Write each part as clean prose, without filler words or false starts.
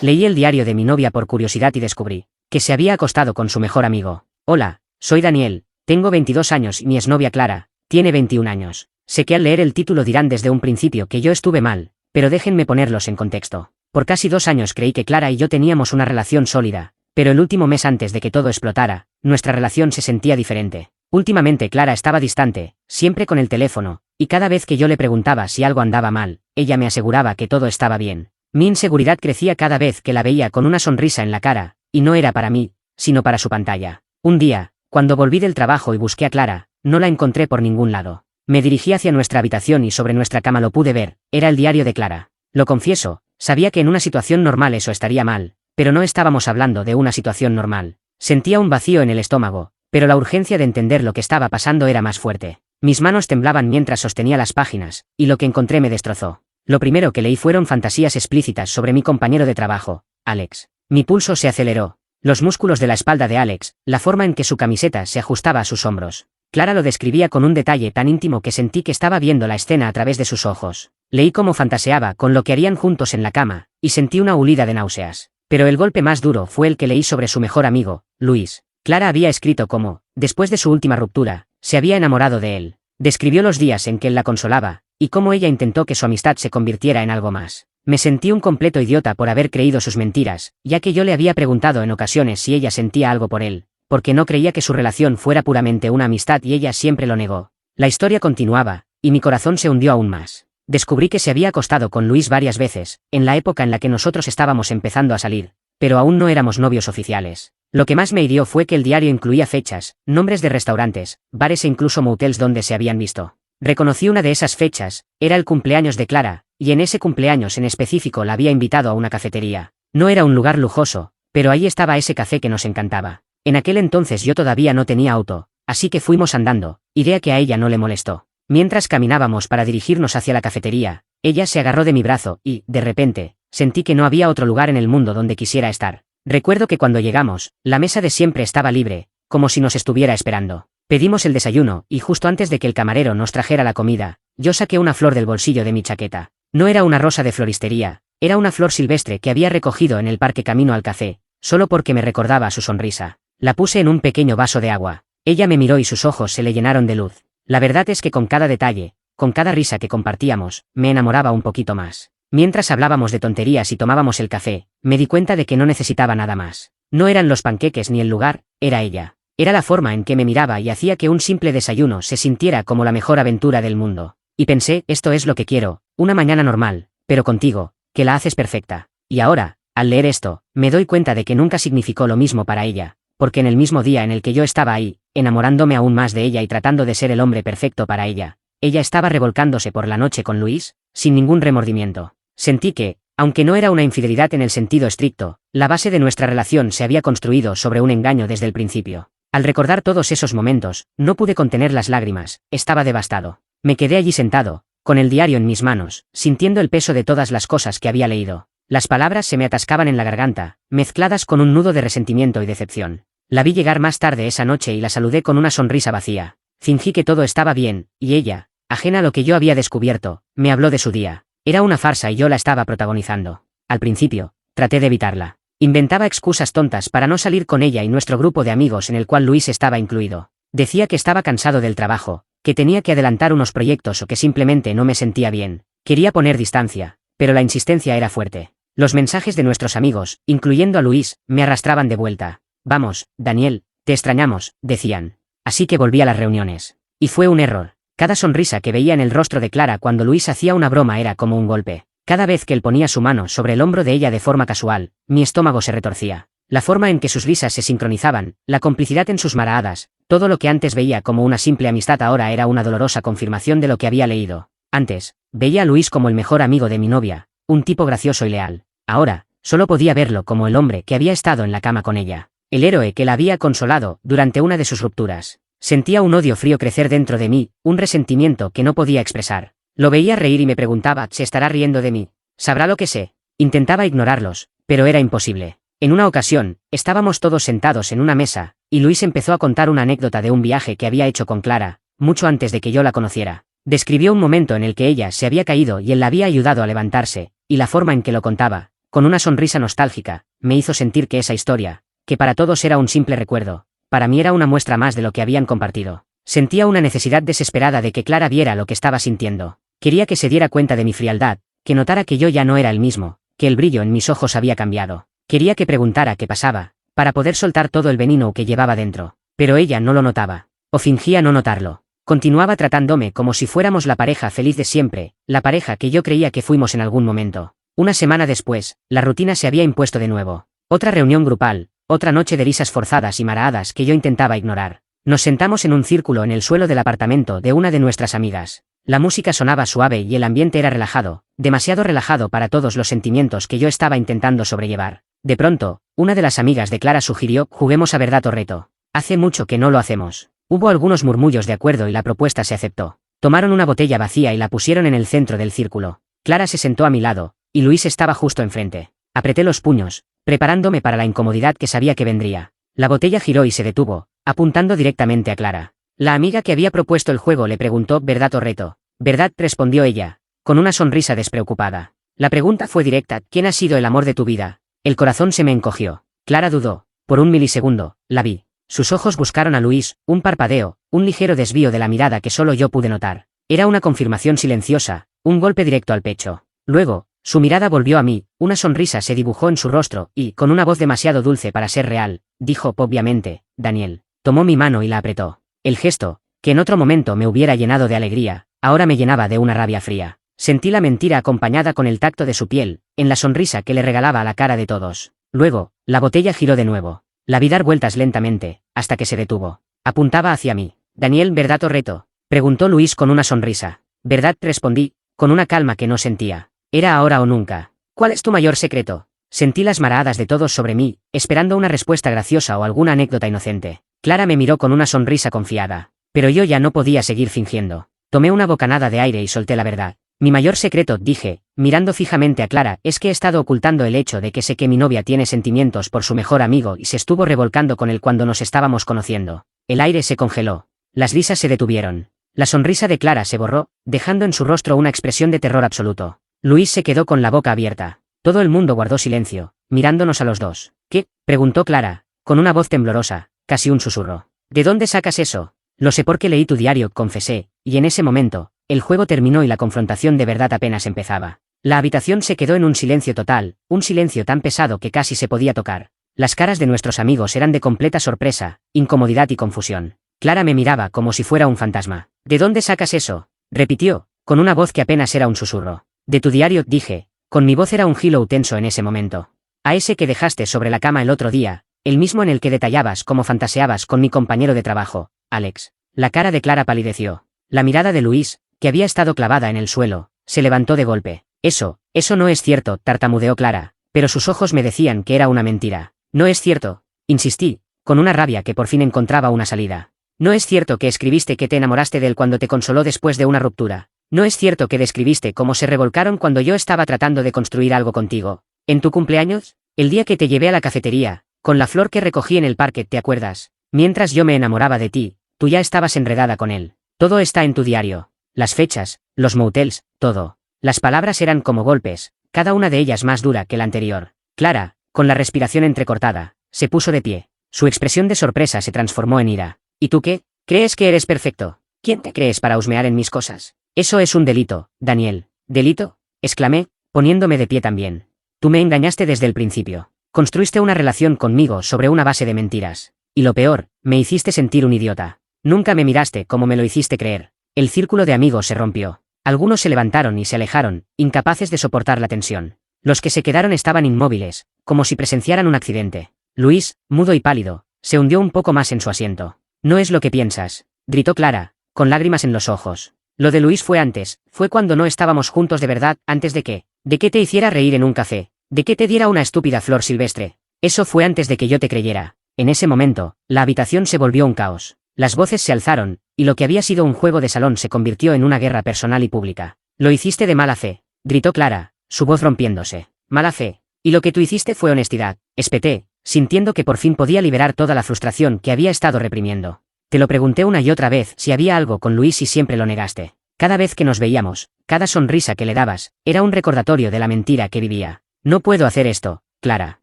Leí el diario de mi novia por curiosidad y descubrí que se había acostado con su mejor amigo. Hola, soy Daniel, tengo 22 años y mi exnovia Clara tiene 21 años. Sé que al leer el título dirán desde un principio que yo estuve mal, pero déjenme ponerlos en contexto. Por casi 2 años creí que Clara y yo teníamos una relación sólida, pero el último mes antes de que todo explotara, nuestra relación se sentía diferente. Últimamente Clara estaba distante, siempre con el teléfono, y cada vez que yo le preguntaba si algo andaba mal, ella me aseguraba que todo estaba bien. Mi inseguridad crecía cada vez que la veía con una sonrisa en la cara, y no era para mí, sino para su pantalla. Un día, cuando volví del trabajo y busqué a Clara, no la encontré por ningún lado. Me dirigí hacia nuestra habitación y sobre nuestra cama lo pude ver, era el diario de Clara. Lo confieso, sabía que en una situación normal eso estaría mal, pero no estábamos hablando de una situación normal. Sentía un vacío en el estómago, pero la urgencia de entender lo que estaba pasando era más fuerte. Mis manos temblaban mientras sostenía las páginas, y lo que encontré me destrozó. Lo primero que leí fueron fantasías explícitas sobre mi compañero de trabajo, Alex. Mi pulso se aceleró. Los músculos de la espalda de Alex, la forma en que su camiseta se ajustaba a sus hombros. Clara lo describía con un detalle tan íntimo que sentí que estaba viendo la escena a través de sus ojos. Leí cómo fantaseaba con lo que harían juntos en la cama, y sentí una hulida de náuseas. Pero el golpe más duro fue el que leí sobre su mejor amigo, Luis. Clara había escrito cómo, después de su última ruptura, se había enamorado de él. Describió los días en que él la consolaba, y cómo ella intentó que su amistad se convirtiera en algo más. Me sentí un completo idiota por haber creído sus mentiras, ya que yo le había preguntado en ocasiones si ella sentía algo por él, porque no creía que su relación fuera puramente una amistad y ella siempre lo negó. La historia continuaba, y mi corazón se hundió aún más. Descubrí que se había acostado con Luis varias veces, en la época en la que nosotros estábamos empezando a salir, pero aún no éramos novios oficiales. Lo que más me hirió fue que el diario incluía fechas, nombres de restaurantes, bares e incluso motels donde se habían visto. Reconocí una de esas fechas, era el cumpleaños de Clara, y en ese cumpleaños en específico la había invitado a una cafetería. No era un lugar lujoso, pero ahí estaba ese café que nos encantaba. En aquel entonces yo todavía no tenía auto, así que fuimos andando, idea que a ella no le molestó. Mientras caminábamos para dirigirnos hacia la cafetería, ella se agarró de mi brazo y, de repente, sentí que no había otro lugar en el mundo donde quisiera estar. Recuerdo que cuando llegamos, la mesa de siempre estaba libre, como si nos estuviera esperando. Pedimos el desayuno, y justo antes de que el camarero nos trajera la comida, yo saqué una flor del bolsillo de mi chaqueta. No era una rosa de floristería, era una flor silvestre que había recogido en el parque camino al café, solo porque me recordaba su sonrisa. La puse en un pequeño vaso de agua. Ella me miró y sus ojos se le llenaron de luz. La verdad es que con cada detalle, con cada risa que compartíamos, me enamoraba un poquito más. Mientras hablábamos de tonterías y tomábamos el café, me di cuenta de que no necesitaba nada más. No eran los panqueques ni el lugar, era ella. Era la forma en que me miraba y hacía que un simple desayuno se sintiera como la mejor aventura del mundo. Y pensé, esto es lo que quiero, una mañana normal, pero contigo, que la haces perfecta. Y ahora, al leer esto, me doy cuenta de que nunca significó lo mismo para ella, porque en el mismo día en el que yo estaba ahí, enamorándome aún más de ella y tratando de ser el hombre perfecto para ella, ella estaba revolcándose por la noche con Luis, sin ningún remordimiento. Sentí que, aunque no era una infidelidad en el sentido estricto, la base de nuestra relación se había construido sobre un engaño desde el principio. Al recordar todos esos momentos, no pude contener las lágrimas, estaba devastado. Me quedé allí sentado, con el diario en mis manos, sintiendo el peso de todas las cosas que había leído. Las palabras se me atascaban en la garganta, mezcladas con un nudo de resentimiento y decepción. La vi llegar más tarde esa noche y la saludé con una sonrisa vacía. Fingí que todo estaba bien, y ella, ajena a lo que yo había descubierto, me habló de su día. Era una farsa y yo la estaba protagonizando. Al principio, traté de evitarla. Inventaba excusas tontas para no salir con ella y nuestro grupo de amigos en el cual Luis estaba incluido. Decía que estaba cansado del trabajo, que tenía que adelantar unos proyectos o que simplemente no me sentía bien. Quería poner distancia, pero la insistencia era fuerte. Los mensajes de nuestros amigos, incluyendo a Luis, me arrastraban de vuelta. Vamos, Daniel, te extrañamos, decían. Así que volví a las reuniones. Y fue un error. Cada sonrisa que veía en el rostro de Clara cuando Luis hacía una broma era como un golpe. Cada vez que él ponía su mano sobre el hombro de ella de forma casual, mi estómago se retorcía. La forma en que sus risas se sincronizaban, la complicidad en sus maraadas, todo lo que antes veía como una simple amistad ahora era una dolorosa confirmación de lo que había leído. Antes, veía a Luis como el mejor amigo de mi novia, un tipo gracioso y leal. Ahora, solo podía verlo como el hombre que había estado en la cama con ella, el héroe que la había consolado durante una de sus rupturas. Sentía un odio frío crecer dentro de mí, un resentimiento que no podía expresar. Lo veía reír y me preguntaba, ¿se estará riendo de mí? ¿Sabrá lo que sé? Intentaba ignorarlos, pero era imposible. En una ocasión, estábamos todos sentados en una mesa, y Luis empezó a contar una anécdota de un viaje que había hecho con Clara, mucho antes de que yo la conociera. Describió un momento en el que ella se había caído y él la había ayudado a levantarse, y la forma en que lo contaba, con una sonrisa nostálgica, me hizo sentir que esa historia, que para todos era un simple recuerdo, para mí era una muestra más de lo que habían compartido. Sentía una necesidad desesperada de que Clara viera lo que estaba sintiendo. Quería que se diera cuenta de mi frialdad, que notara que yo ya no era el mismo, que el brillo en mis ojos había cambiado. Quería que preguntara qué pasaba, para poder soltar todo el veneno que llevaba dentro. Pero ella no lo notaba, o fingía no notarlo. Continuaba tratándome como si fuéramos la pareja feliz de siempre, la pareja que yo creía que fuimos en algún momento. Una semana después, la rutina se había impuesto de nuevo. Otra reunión grupal, otra noche de risas forzadas y maraadas que yo intentaba ignorar. Nos sentamos en un círculo en el suelo del apartamento de una de nuestras amigas. La música sonaba suave y el ambiente era relajado, demasiado relajado para todos los sentimientos que yo estaba intentando sobrellevar. De pronto, una de las amigas de Clara sugirió: juguemos a verdad o reto. Hace mucho que no lo hacemos. Hubo algunos murmullos de acuerdo y la propuesta se aceptó. Tomaron una botella vacía y la pusieron en el centro del círculo. Clara se sentó a mi lado, y Luis estaba justo enfrente. Apreté los puños, preparándome para la incomodidad que sabía que vendría. La botella giró y se detuvo, apuntando directamente a Clara. La amiga que había propuesto el juego le preguntó: ¿verdad o reto? «Verdad», respondió ella, con una sonrisa despreocupada. La pregunta fue directa: ¿quién ha sido el amor de tu vida? El corazón se me encogió. Clara dudó. Por un milisegundo, la vi. Sus ojos buscaron a Luis, un parpadeo, un ligero desvío de la mirada que solo yo pude notar. Era una confirmación silenciosa, un golpe directo al pecho. Luego, su mirada volvió a mí, una sonrisa se dibujó en su rostro y, con una voz demasiado dulce para ser real, dijo obviamente: «Daniel». Tomó mi mano y la apretó. El gesto, que en otro momento me hubiera llenado de alegría, ahora me llenaba de una rabia fría. Sentí la mentira acompañada con el tacto de su piel, en la sonrisa que le regalaba a la cara de todos. Luego, la botella giró de nuevo. La vi dar vueltas lentamente, hasta que se detuvo. Apuntaba hacia mí. «Daniel, ¿verdad o reto?», preguntó Luis con una sonrisa. «Verdad», respondí, con una calma que no sentía. Era ahora o nunca. «¿Cuál es tu mayor secreto?». Sentí las maradas de todos sobre mí, esperando una respuesta graciosa o alguna anécdota inocente. Clara me miró con una sonrisa confiada. Pero yo ya no podía seguir fingiendo. Tomé una bocanada de aire y solté la verdad. «Mi mayor secreto», dije, mirando fijamente a Clara, «es que he estado ocultando el hecho de que sé que mi novia tiene sentimientos por su mejor amigo y se estuvo revolcando con él cuando nos estábamos conociendo». El aire se congeló. Las risas se detuvieron. La sonrisa de Clara se borró, dejando en su rostro una expresión de terror absoluto. Luis se quedó con la boca abierta. Todo el mundo guardó silencio, mirándonos a los dos. «¿Qué?», preguntó Clara, con una voz temblorosa, casi un susurro. «¿De dónde sacas eso?». «Lo sé porque leí tu diario», confesé, y en ese momento, el juego terminó y la confrontación de verdad apenas empezaba. La habitación se quedó en un silencio total, un silencio tan pesado que casi se podía tocar. Las caras de nuestros amigos eran de completa sorpresa, incomodidad y confusión. Clara me miraba como si fuera un fantasma. «¿De dónde sacas eso?», repitió, con una voz que apenas era un susurro. «De tu diario», dije, con mi voz era un gilo tenso en ese momento. «A ese que dejaste sobre la cama el otro día, el mismo en el que detallabas cómo fantaseabas con mi compañero de trabajo, Alex». La cara de Clara palideció. La mirada de Luis, que había estado clavada en el suelo, se levantó de golpe. Eso no es cierto», tartamudeó Clara, pero sus ojos me decían que era una mentira. «No es cierto», insistí, con una rabia que por fin encontraba una salida. «No es cierto que escribiste que te enamoraste de él cuando te consoló después de una ruptura. No es cierto que describiste cómo se revolcaron cuando yo estaba tratando de construir algo contigo. ¿En tu cumpleaños? El día que te llevé a la cafetería, con la flor que recogí en el parque, ¿te acuerdas? Mientras yo me enamoraba de ti, tú ya estabas enredada con él. Todo está en tu diario. Las fechas, los motels, todo». Las palabras eran como golpes, cada una de ellas más dura que la anterior. Clara, con la respiración entrecortada, se puso de pie. Su expresión de sorpresa se transformó en ira. «¿Y tú qué? ¿Crees que eres perfecto? ¿Quién te crees para husmear en mis cosas? Eso es un delito, Daniel». «¿Delito?», exclamé, poniéndome de pie también. «Tú me engañaste desde el principio. Construiste una relación conmigo sobre una base de mentiras. Y lo peor, me hiciste sentir un idiota. Nunca me miraste como me lo hiciste creer». El círculo de amigos se rompió. Algunos se levantaron y se alejaron, incapaces de soportar la tensión. Los que se quedaron estaban inmóviles, como si presenciaran un accidente. Luis, mudo y pálido, se hundió un poco más en su asiento. «No es lo que piensas», gritó Clara, con lágrimas en los ojos. «Lo de Luis fue antes, fue cuando no estábamos juntos de verdad, antes de que te hiciera reír en un café, de que te diera una estúpida flor silvestre. Eso fue antes de que yo te creyera». En ese momento, la habitación se volvió un caos. Las voces se alzaron, y lo que había sido un juego de salón se convirtió en una guerra personal y pública. «Lo hiciste de mala fe», gritó Clara, su voz rompiéndose. «Mala fe. Y lo que tú hiciste fue honestidad», espeté, sintiendo que por fin podía liberar toda la frustración que había estado reprimiendo. «Te lo pregunté una y otra vez si había algo con Luis y siempre lo negaste. Cada vez que nos veíamos, cada sonrisa que le dabas, era un recordatorio de la mentira que vivía. No puedo hacer esto, Clara.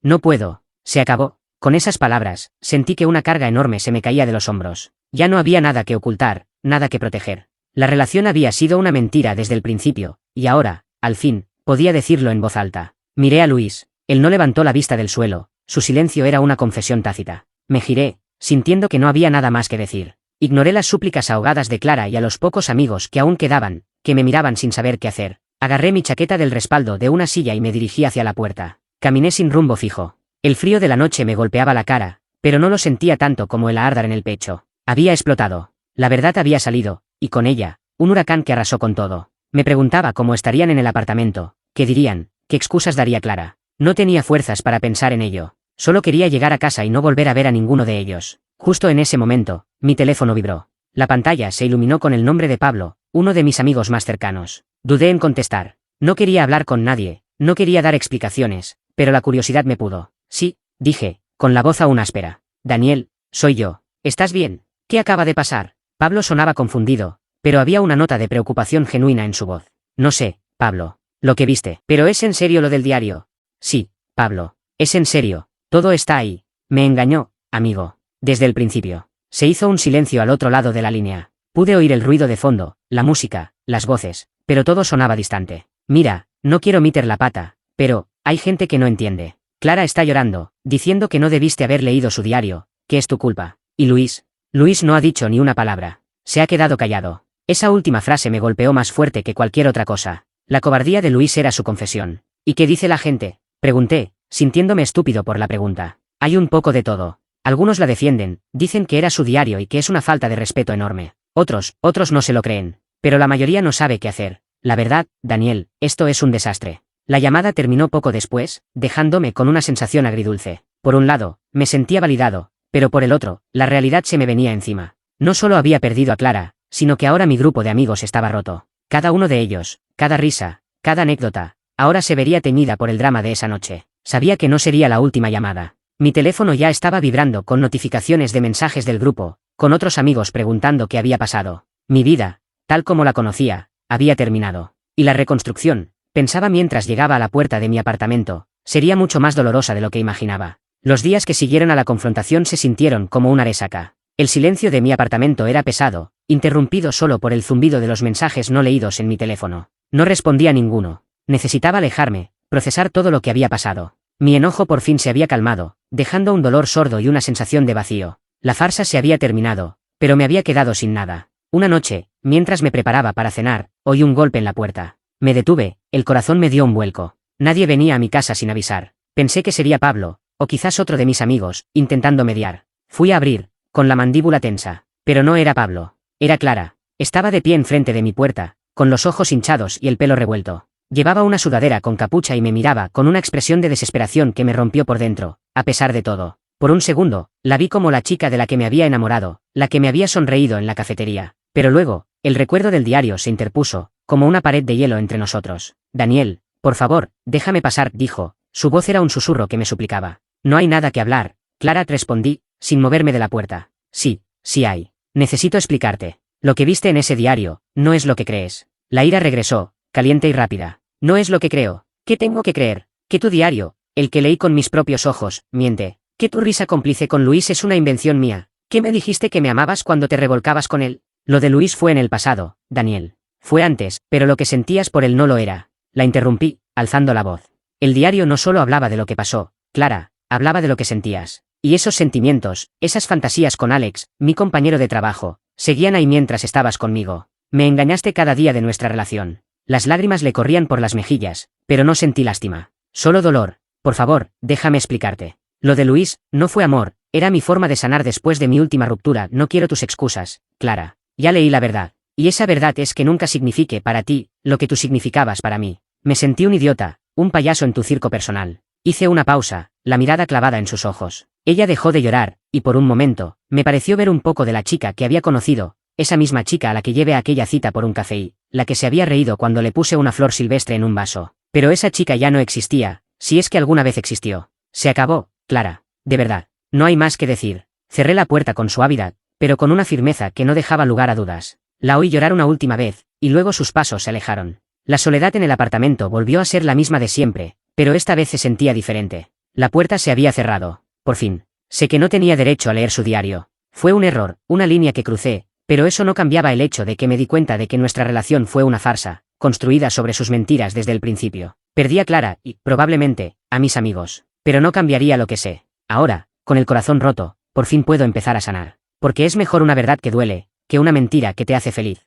No puedo. Se acabó. Con esas palabras, sentí que una carga enorme se me caía de los hombros. Ya no había nada que ocultar, nada que proteger. La relación había sido una mentira desde el principio, y ahora, al fin, podía decirlo en voz alta. Miré a Luis. Él no levantó la vista del suelo, su silencio era una confesión tácita. Me giré, sintiendo que no había nada más que decir. Ignoré las súplicas ahogadas de Clara y a los pocos amigos que aún quedaban, que me miraban sin saber qué hacer. Agarré mi chaqueta del respaldo de una silla y me dirigí hacia la puerta. Caminé sin rumbo fijo. El frío de la noche me golpeaba la cara, pero no lo sentía tanto como el ardor en el pecho. Había explotado. La verdad había salido, y con ella, un huracán que arrasó con todo. Me preguntaba cómo estarían en el apartamento, qué dirían, qué excusas daría Clara. No tenía fuerzas para pensar en ello. Solo quería llegar a casa y no volver a ver a ninguno de ellos. Justo en ese momento, mi teléfono vibró. La pantalla se iluminó con el nombre de Pablo, uno de mis amigos más cercanos. Dudé en contestar. No quería hablar con nadie, no quería dar explicaciones, pero la curiosidad me pudo. Sí, dije, con la voz aún áspera. Daniel, soy yo. ¿Estás bien? ¿Qué acaba de pasar? Pablo sonaba confundido, pero había una nota de preocupación genuina en su voz. No sé, Pablo. Lo que viste. ¿Pero es en serio lo del diario? Sí, Pablo. Es en serio. Todo está ahí. Me engañó, amigo. Desde el principio. Se hizo un silencio al otro lado de la línea. Pude oír el ruido de fondo, la música, las voces, pero todo sonaba distante. Mira, no quiero meter la pata, pero, hay gente que no entiende. Clara está llorando, diciendo que no debiste haber leído su diario, que es tu culpa. Y Luis. Luis no ha dicho ni una palabra. Se ha quedado callado. Esa última frase me golpeó más fuerte que cualquier otra cosa. La cobardía de Luis era su confesión. ¿Y qué dice la gente? Pregunté, sintiéndome estúpido por la pregunta. Hay un poco de todo. Algunos la defienden, dicen que era su diario y que es una falta de respeto enorme. Otros no se lo creen. Pero la mayoría no sabe qué hacer. La verdad, Daniel, esto es un desastre. La llamada terminó poco después, dejándome con una sensación agridulce. Por un lado, me sentía validado, pero por el otro, la realidad se me venía encima. No solo había perdido a Clara, sino que ahora mi grupo de amigos estaba roto. Cada uno de ellos, cada risa, cada anécdota, ahora se vería teñida por el drama de esa noche. Sabía que no sería la última llamada. Mi teléfono ya estaba vibrando con notificaciones de mensajes del grupo, con otros amigos preguntando qué había pasado. Mi vida, tal como la conocía, había terminado. Y la reconstrucción, pensaba mientras llegaba a la puerta de mi apartamento, sería mucho más dolorosa de lo que imaginaba. Los días que siguieron a la confrontación se sintieron como una resaca. El silencio de mi apartamento era pesado, interrumpido solo por el zumbido de los mensajes no leídos en mi teléfono. No respondía a ninguno. Necesitaba alejarme, procesar todo lo que había pasado. Mi enojo por fin se había calmado, dejando un dolor sordo y una sensación de vacío. La farsa se había terminado, pero me había quedado sin nada. Una noche, mientras me preparaba para cenar, oí un golpe en la puerta. Me detuve, el corazón me dio un vuelco. Nadie venía a mi casa sin avisar. Pensé que sería Pablo, o quizás otro de mis amigos, intentando mediar. Fui a abrir, con la mandíbula tensa. Pero no era Pablo. Era Clara. Estaba de pie enfrente de mi puerta, con los ojos hinchados y el pelo revuelto. Llevaba una sudadera con capucha y me miraba con una expresión de desesperación que me rompió por dentro, a pesar de todo. Por un segundo, la vi como la chica de la que me había enamorado, la que me había sonreído en la cafetería. Pero luego, el recuerdo del diario se interpuso, como una pared de hielo entre nosotros. Daniel, por favor, déjame pasar, dijo. Su voz era un susurro que me suplicaba. No hay nada que hablar, Clara, respondí, sin moverme de la puerta. Sí, sí hay. Necesito explicarte. Lo que viste en ese diario, no es lo que crees. La ira regresó, caliente y rápida. No es lo que creo. ¿Qué tengo que creer? Que tu diario, el que leí con mis propios ojos, miente. Que tu risa cómplice con Luis es una invención mía. ¿Qué me dijiste que me amabas cuando te revolcabas con él? Lo de Luis fue en el pasado, Daniel. Fue antes, pero lo que sentías por él no lo era. La interrumpí, alzando la voz. El diario no solo hablaba de lo que pasó, Clara, hablaba de lo que sentías. Y esos sentimientos, esas fantasías con Alex, mi compañero de trabajo, seguían ahí mientras estabas conmigo. Me engañaste cada día de nuestra relación. Las lágrimas le corrían por las mejillas, pero no sentí lástima. Solo dolor. Por favor, déjame explicarte. Lo de Luis, no fue amor, era mi forma de sanar después de mi última ruptura. No quiero tus excusas, Clara. Ya leí la verdad. Y esa verdad es que nunca signifique para ti lo que tú significabas para mí. Me sentí un idiota, un payaso en tu circo personal. Hice una pausa, la mirada clavada en sus ojos. Ella dejó de llorar, y por un momento, me pareció ver un poco de la chica que había conocido, esa misma chica a la que llevé a aquella cita por un café y, la que se había reído cuando le puse una flor silvestre en un vaso. Pero esa chica ya no existía, si es que alguna vez existió. Se acabó, Clara. De verdad. No hay más que decir. Cerré la puerta con suavidad, pero con una firmeza que no dejaba lugar a dudas. La oí llorar una última vez, y luego sus pasos se alejaron. La soledad en el apartamento volvió a ser la misma de siempre, Pero esta vez se sentía diferente. La puerta se había cerrado. Por fin. Sé que no tenía derecho a leer su diario. Fue un error, una línea que crucé, pero eso no cambiaba el hecho de que me di cuenta de que nuestra relación fue una farsa, construida sobre sus mentiras desde el principio. Perdí a Clara y, probablemente, a mis amigos. Pero no cambiaría lo que sé. Ahora, con el corazón roto, por fin puedo empezar a sanar. Porque es mejor una verdad que duele, que una mentira que te hace feliz.